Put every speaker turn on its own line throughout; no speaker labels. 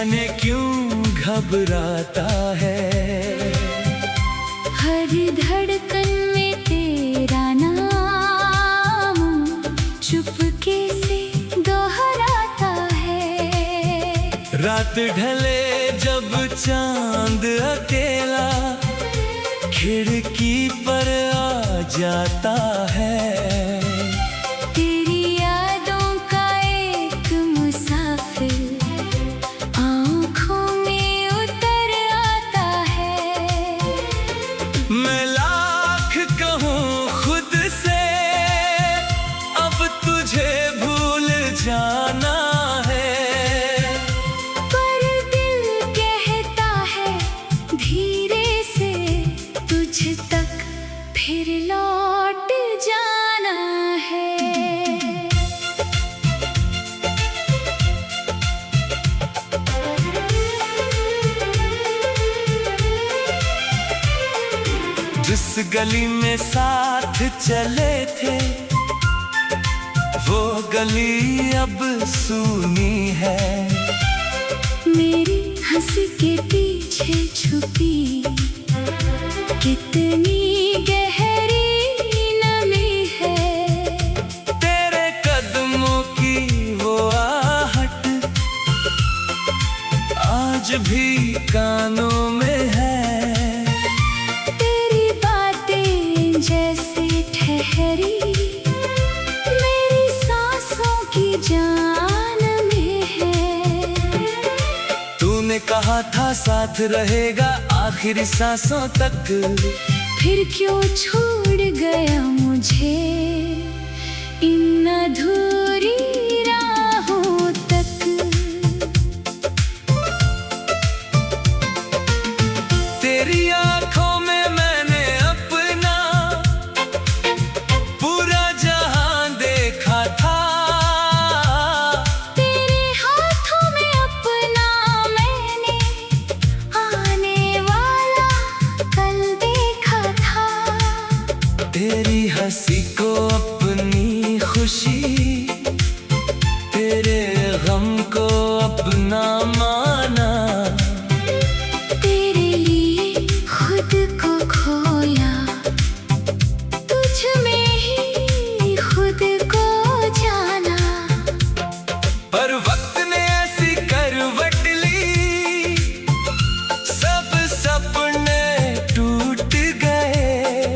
जाने क्यों घबराता है।
हर धड़कन में तेरा नाम चुपके से दोहराता है।
रात ढले जब चांद अकेला खिड़की पर आ जाता है।
तेरी यादों का एक मुसाफिर आँखों में उतर आता है।
मैं लाख कहूँ खुद से अब तुझे भूल जाना है,
पर दिल कहता है धीरे से तुझ तक फिर लौट जाना है।
जिस गली में साथ चले थे वो गली अब सूनी है।
मेरी हंसी के पीछे छुपी कितनी गहरी नमी है।
तेरे कदमों की वो आहट आज भी कानों में है।
तेरी बातें जैसे ठहरी मेरी सांसों की जान में है।
तूने कहा था साथ रहेगा आखिरी सांसों तक,
फिर क्यों छोड़ गया मुझे इन अधूरी राहों तक।
तेरी आंखों में मैंने अपना पूरा जहां देखा था।
तेरे हाथों में अपना मैंने आने वाला कल देखा था।
तेरी हंसी को अपनी खुशी, तेरे गम को अपना माना।
तेरे लिए खुद को खोया तुझ में ही खुद को जाना।
पर वक्त ने ऐसी करवट ली सब सपने टूट गए।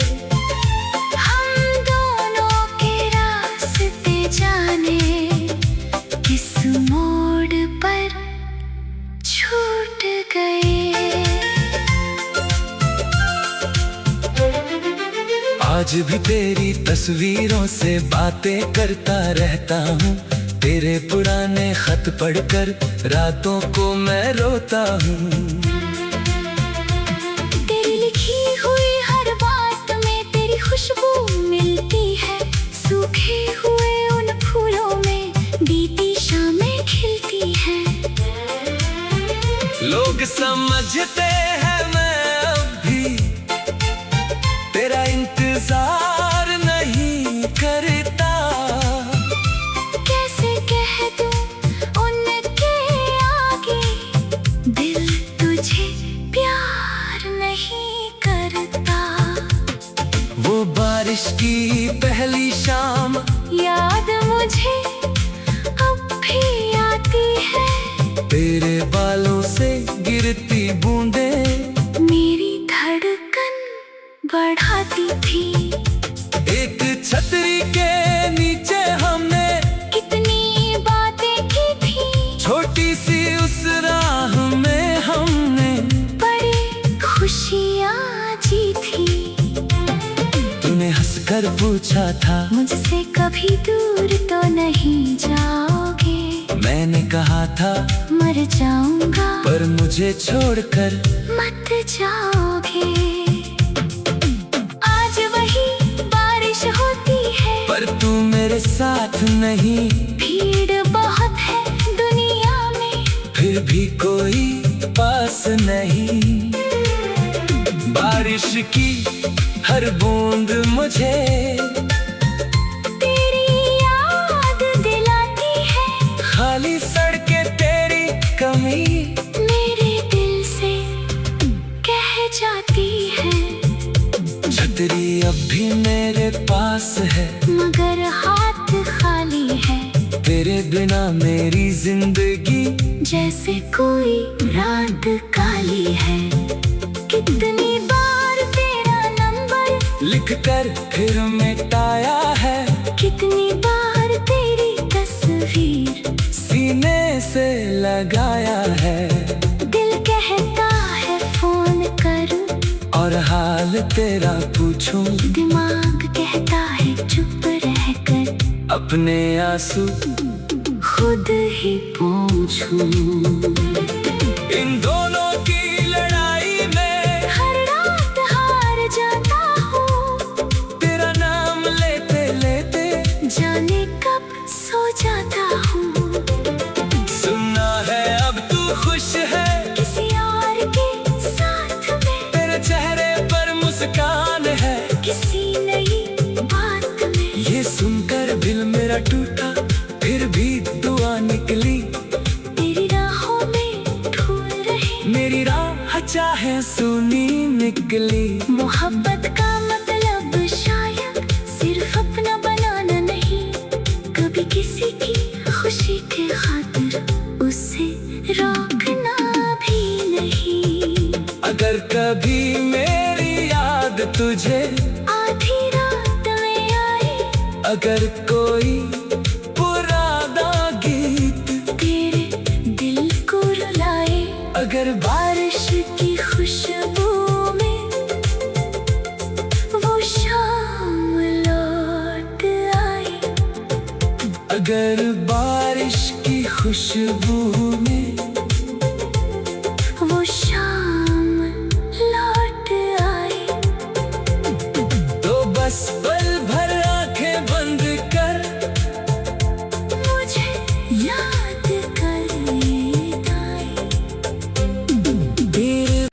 हम दोनों के रास्ते जाने किस मोड़ पर छूट गए।
आज भी तेरी तस्वीरों से बातें करता रहता हूँ। तेरे पुराने खत पढ़कर रातों को मैं रोता हूँ।
तेरी लिखी हुई हर बात में तेरी खुशबू मिलती है। सूखे हुए उन फूलों में बीती शामें खिलती हैं।
लोग समझते हैं मैं अब भी तेरा इंतजार नहीं करता।
कैसे कह दूं उनके आगे दिल तुझे प्यार नहीं करता।
वो बारिश की पहली शाम
याद मुझे अब भी आती है।
तेरे बालों से गिरती बूंदें
मेरी धड़कन बढ़ाती थी।
एक छतरी के नीचे हमने
कितनी बातें की थी।
छोटी सी उस राह में हमने
बड़ी खुशियाँ जी थी।
तूने हंसकर पूछा था
मुझसे कभी दूर तो नहीं जाओगे।
मैंने कहा था
मर जाऊंगा
पर मुझे छोड़कर
मत जाओगे। आज वही बारिश होती है
पर तू मेरे साथ नहीं।
भीड़ बहुत है दुनिया में
फिर भी कोई पास नहीं। बारिश की हर बूंद मुझे
तेरी याद दिलाती है।
खाली सड़कें तेरी कमी
जाती है।
छतरी अब भी मेरे पास है,
मगर हाथ खाली है।
तेरे बिना मेरी जिंदगी
जैसे कोई रात काली है। कितनी बार तेरा नंबर
लिख कर फिर मिटाया है।
कितनी बार तेरी तस्वीर
सीने से लगाया है।
दिल कहता है फोन करूं,
और हाल तेरा पूछूं।
दिमाग कहता है चुप रहकर
अपने आंसू
खुद ही पूछूं।
इन दोनों की लड़ाई में
हर रात हार जाता हूँ।
तेरा नाम लेते लेते
जाने कब सो जाता हूँ।
सुनना है अब तू खुश है
किसी और के साथ में,
तेरे चेहरे पर मुस्कान है
किसी नई बात में।
ये सुनकर दिल मेरा टूटा, फिर भी दुआ निकली।
तेरी राहों में ढूंढ रही
मेरी राह चाहे सुनी निकली।
मोहब्बत का मतलब शायद सिर्फ अपना बनाना नहीं, कभी किसी की खुशी के खातिर उसे रोकना भी नहीं।
अगर कभी मेरी याद तुझे
आधी रात में आए,
अगर कोई पुराना गीत
तेरे दिल को रुलाए,
अगर
बारिश की खुशबू में वो शाम लौट आए।
अगर बारिश की खुशबू में
वो शाम लौट आए।
तो बस पल भर आंखें बंद कर
मुझे याद कर आए।
तेरे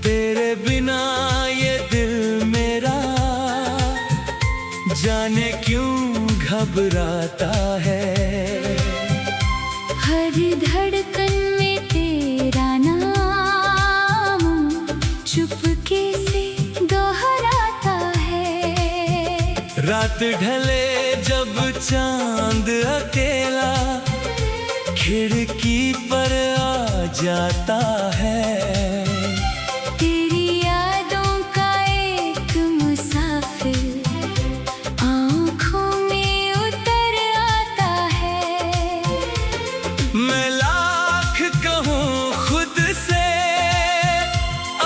तेरे बिना ये दिल मेरा जाने क्यों घबराता है।
हर धड़कन में तेरा नाम चुपके से दोहराता है।
रात ढले जब चांद अकेला खिड़की पर आ जाता है।
तेरी यादों का एक मुसाफिर आँखों में उतर आता है।
मैं लाख कहूँ खुद से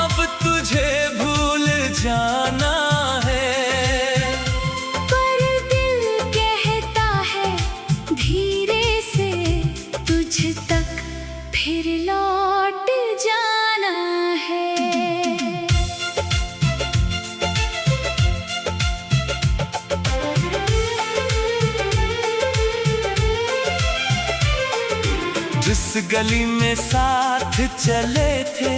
अब तुझे भूल जाना है,
पर दिल कहता है धीरे से तुझ तक फिर लौट जाना है।
जिस गली में साथ चले थे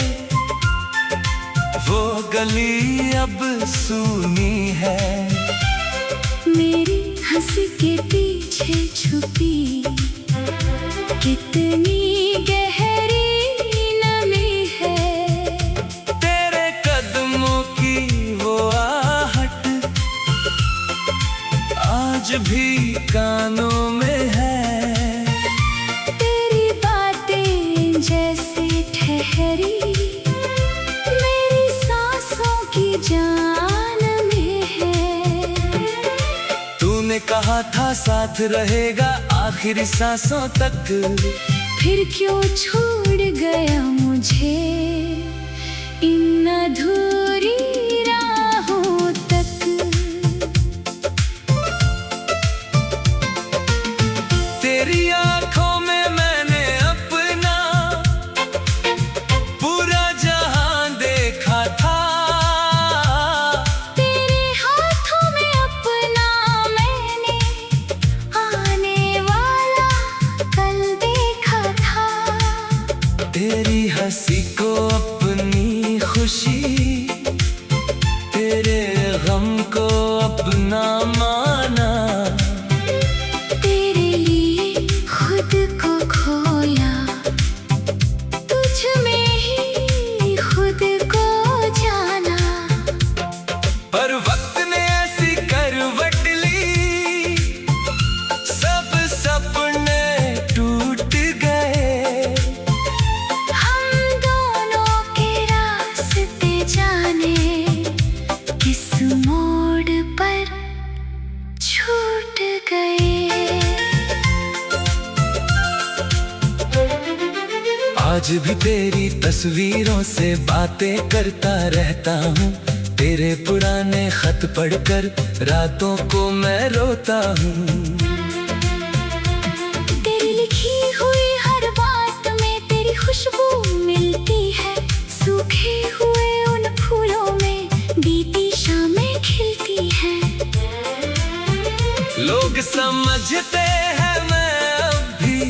वो गली अब सूनी है।
मेरी हंसी के पीछे छुपी कितनी गहरी नमी है।
तेरे कदमों की वो आहट आज भी कानों में है।
तेरी बातें जैसे ठहरी मेरी सांसों की जान में है।
तूने कहा था साथ रहेगा आखिरी सांसों तक,
फिर क्यों छोड़ गया मुझे इन अधूरी राहों तक।
तेरी तेरी हंसी को अपनी खुशी, तेरे गम को अपना माना।
तेरे लिए खुद को खोया, तुझ में ही खुद को जाना।
पर वक्त ने ऐसी करवट ली, सब सपने टूट गए।
हम दोनों के रास्ते जाने किस मोड़ पर छूट गए।
आज भी तेरी तस्वीरों से बातें करता रहता हूँ। तेरे पुराने खत पढ़कर रातों को मैं रोता हूँ।
तेरी लिखी हुई हर बात में तेरी खुशबू मिलती है। सूखे हुए उन फूलों में बीती शामें खिलती हैं।
लोग समझते हैं मैं अब भी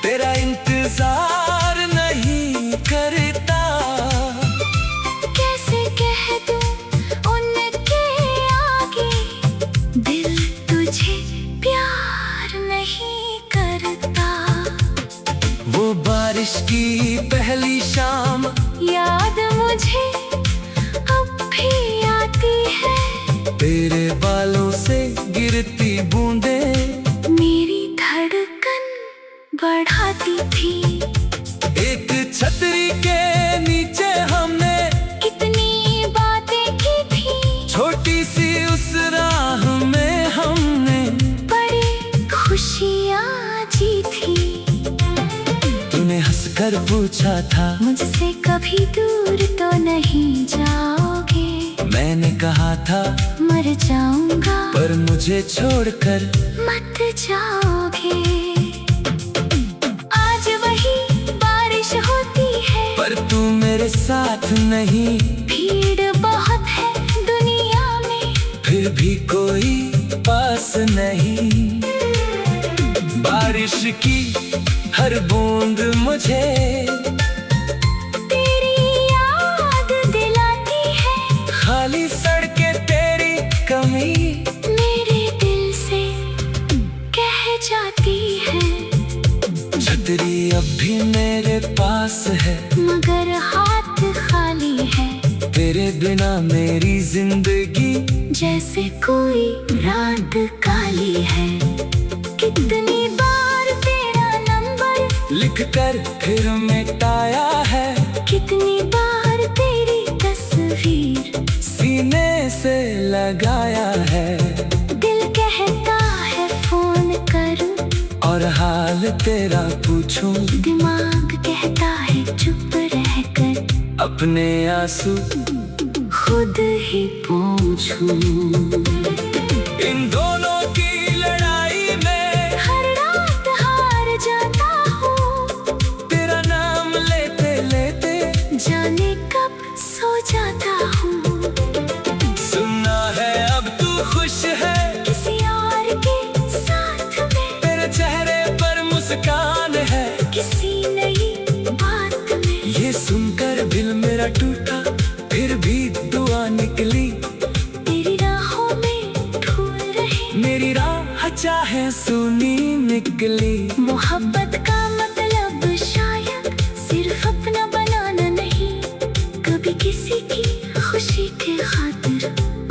तेरा इंतजार नहीं करता।
कैसे कह दूं उनके आगे, दिल तुझे प्यार नहीं करता।
वो बारिश की पहली शाम
याद मुझे अब भी आती है।
तेरे बालों से गिरती बूंदें
मेरी धड़कन बढ़ाती थी।
एक छतरी के नीचे हमने
कितनी बातें की थी।
छोटी सी उस राह में हमने
बड़ी खुशियाँ जी थी।
तूने हंसकर पूछा था
मुझसे कभी दूर तो नहीं जाओगे।
मैंने कहा था
मर जाऊंगा
पर मुझे छोड़कर
मत जाओगे। आज वही बारिश होती है
पर तू मेरे साथ नहीं।
भीड़ बहुत है दुनिया में
फिर भी कोई पास नहीं। बारिश की हर बूंद मुझे
तेरी याद दिलाती है।
खाली सड़कें तेरी कमी
मेरे दिल से कह जाती है।
छतरी अब भी मेरे पास है
मगर हाथ खाली है।
तेरे बिना मेरी जिंदगी
जैसे कोई रात काली है। कितनी बार तेरा नंबर
लिखकर फिर मिटाया है।
कितनी बार तेरी तस्वीर
सीने से लगाया है।
दिल कहता है फोन करूं
और हाल तेरा पूछूं।
दिमाग कहता है चुप रहकर
अपने आंसू
खुद ही पूछूं।
इन दोनों की लड़ाई में
हर रात हार जाता हूँ।
तेरा नाम लेते लेते
जाने कब सो जाता हूँ।
सुनना है अब तू खुश है
किसी और के साथ में।
तेरे चेहरे पर मुस्कान है
किसी नई बात में।
ये सुनकर दिल मेरा टूटा फिर भी दुआ निकली।
तेरी राहों में फूल रहे
मेरी राह चाहे सुनी निकली।
मोहब्बत का मतलब शायद सिर्फ अपना बनाना नहीं। कभी किसी की खुशी के खातिर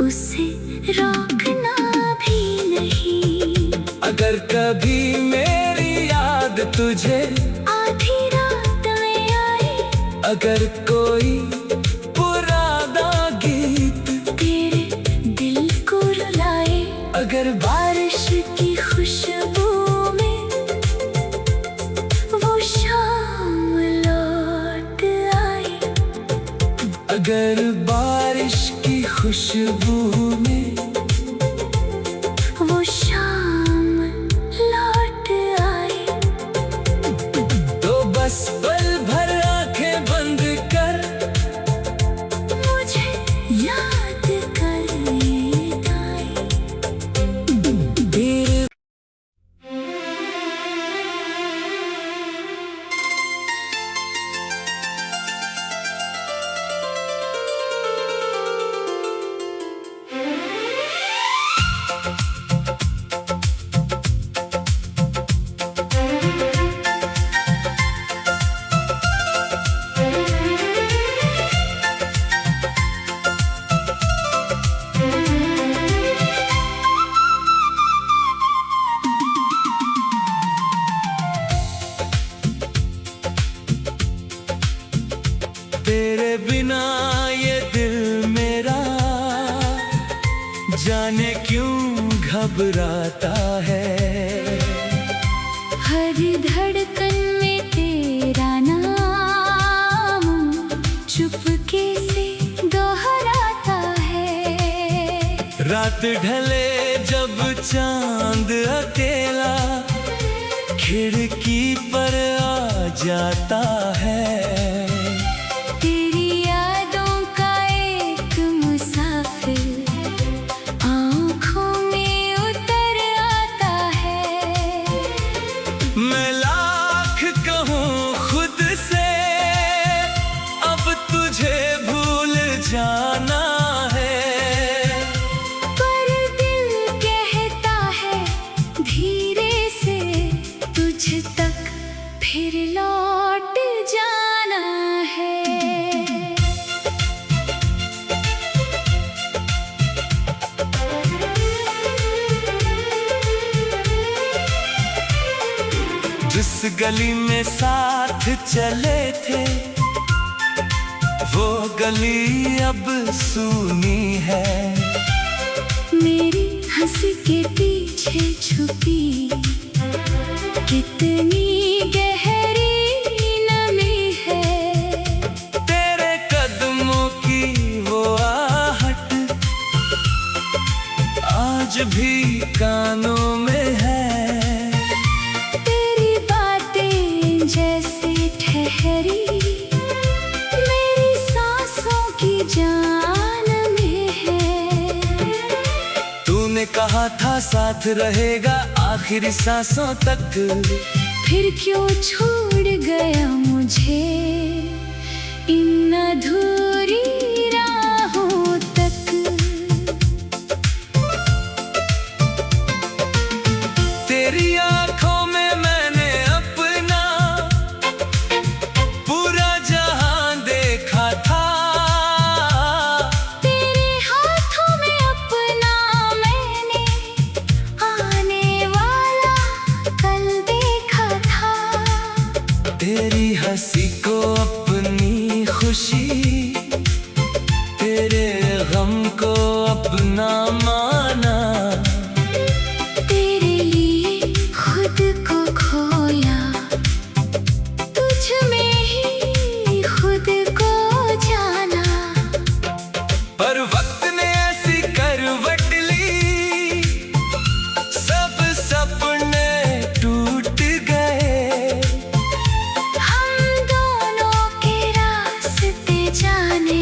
उसे रोकना भी नहीं।
अगर कभी मेरी याद तुझे
आधी रात में आए,
अगर कोई पुराना गीत
तेरे दिल को रुलाए।
अगर
बारिश की खुशबू में वो शाम लौट आए।
अगर बारिश की खुशबू में
वो शाम लौट आए।
तो बस पल भर आंखें बंद कर
मुझे याद कर आए।
तेरे घबराता है।
हर धड़कन में तेरा नाम चुपके से दोहराता है।
रात ढले जब चांद अकेला खिड़की पर आ जाता है।
तेरी यादों का एक मुसाफिर आँखों में उतर आता है।
मैं लाख कहूँ खुद से अब तुझे भूल जाना है,
पर दिल कहता है धीरे से तुझ तक फिर लौट जाना है।
जिस गली में साथ चले थे वो गली अब सूनी है।
मेरी हंसी के पीछे छुपी कितनी गहरी नमी है।
तेरे कदमों की वो आहट आज भी कानों में है।
तेरी बातें जैसे ठहरी मेरी सांसों की जान में है।
तूने कहा था साथ रहेगा आखिरी सांसों तक,
फिर क्यों छोड़ गया मुझे इन अधूरी राहों तक।
तेरी आंखों में मैंने अपना पूरा जहां देखा था।
तेरे हाथों में अपना मैंने आने वाला कल देखा था।
तेरी हंसी को अपनी खुशी, तेरे गम को अपना माना।
तेरे लिए खुद को खोया तुझ में ही खुद को जाना।
पर वक्त ने ऐसी करवट ली सब सपने टूट गए।
हम दोनों के रास्ते जाने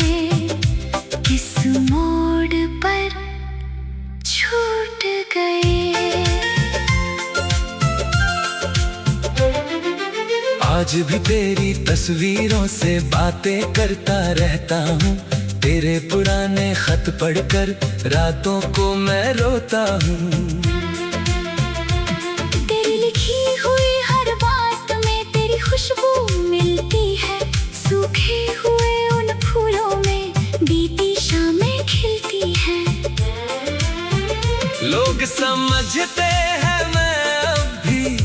किस मोड़ पर छूट गए।
आज भी तेरी तस्वीरों से बातें करता रहता हूँ। तेरे पुराने खत पढ़कर रातों को मैं रोता हूँ।
तेरी लिखी हुई हर बात में तेरी खुशबू मिलती है। सूखे हुए उन फूलों में बीती शामें खिलती हैं।
लोग समझते हैं मैं अब भी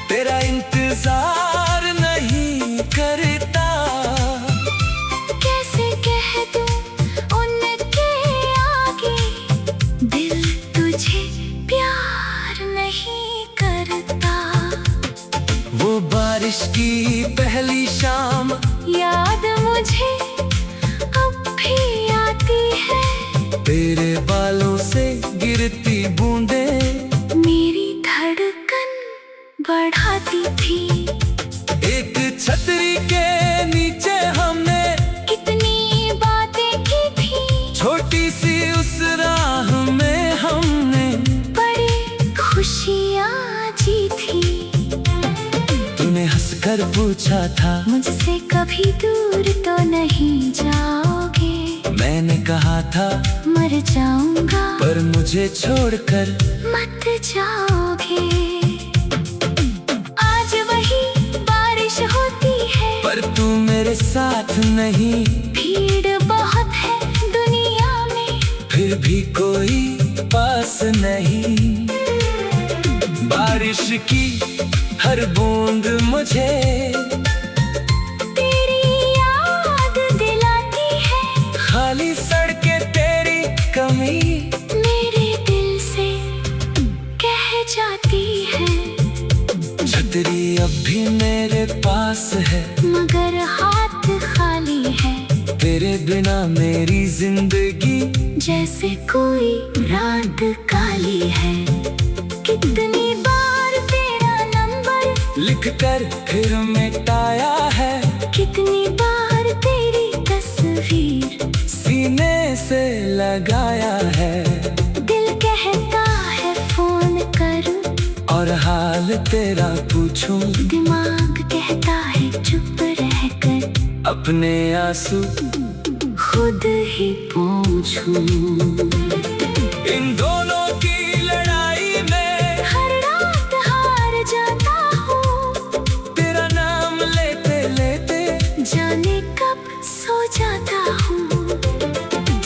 तेरा इंतजार नहीं करता।
कैसे कह दूं उनके आगे दिल तुझे प्यार नहीं करता।
वो बारिश की पहली शाम
याद मुझे अब भी आती है।
तेरे बालों से गिरती बूंदें
मेरी धड़कन बढ़ाती थी।
एक छतरी के नीचे हमने
कितनी बातें की थी।
छोटी सी उस राह में हमने
बड़ी खुशियाँ जी थी।
तूने हंसकर पूछा था
मुझसे कभी दूर तो नहीं जाओगे।
मैंने कहा था
मर जाऊंगा
पर मुझे छोड़कर
मत जाओगे। आज वही बारिश होती है
पर तू मेरे साथ नहीं।
भीड़ बहुत है दुनिया में
फिर भी कोई पास नहीं। बारिश की हर बूंद मुझे
तेरी याद दिलाती है।
खाली सड़कें तेरी कमी
मेरे दिल से
मेरे पास है,
मगर हाथ खाली है।
तेरे बिना मेरी जिंदगी
जैसे कोई रात काली है। कितनी बार तेरा नंबर
लिख कर फिर मिटाया है,
कितनी बार तेरी तस्वीर
सीने से लगाया है।
दिल कहता है फोन करूं,
और हाल तेरा पूछूं,
दिमाग कहता है चुप रहकर
अपने आंसू
खुद ही पूछूं।
इन दोनों की लड़ाई में
हर रात हार जाता हूँ,
तेरा नाम लेते लेते
जाने कब सो जाता हूँ।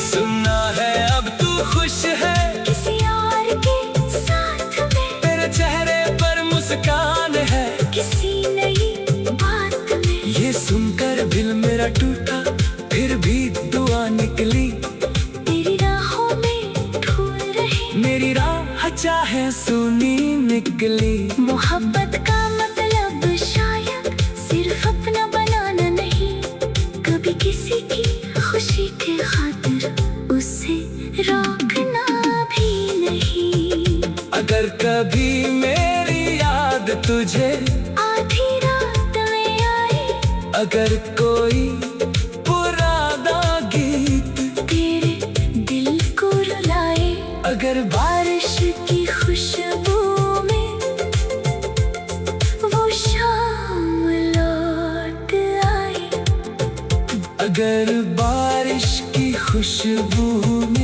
सुनना है अब तू खुश है
किसी और के साथ में,
तेरे चेहरे पर मुस्कान है,
किसी नई बात में।
ये सुनकर दिल मेरा टूटा फिर भी दुआ निकली।
तेरी राहों में ढूंढ रहे
मेरी राह चाहे सुनी निकली।
मोहब्बत का मतलब शायद सिर्फ अपना बनाना नहीं, कभी किसी की खुशी के खातिर उसे रोकना भी नहीं।
अगर कभी मेरी याद तुझे
आधी रात में आए,
अगर कोई पुराना गीत
तेरे दिल को रुलाए,
अगर
बारिश की खुशबू में वो शाम लौट आए।
अगर बारिश की खुशबू में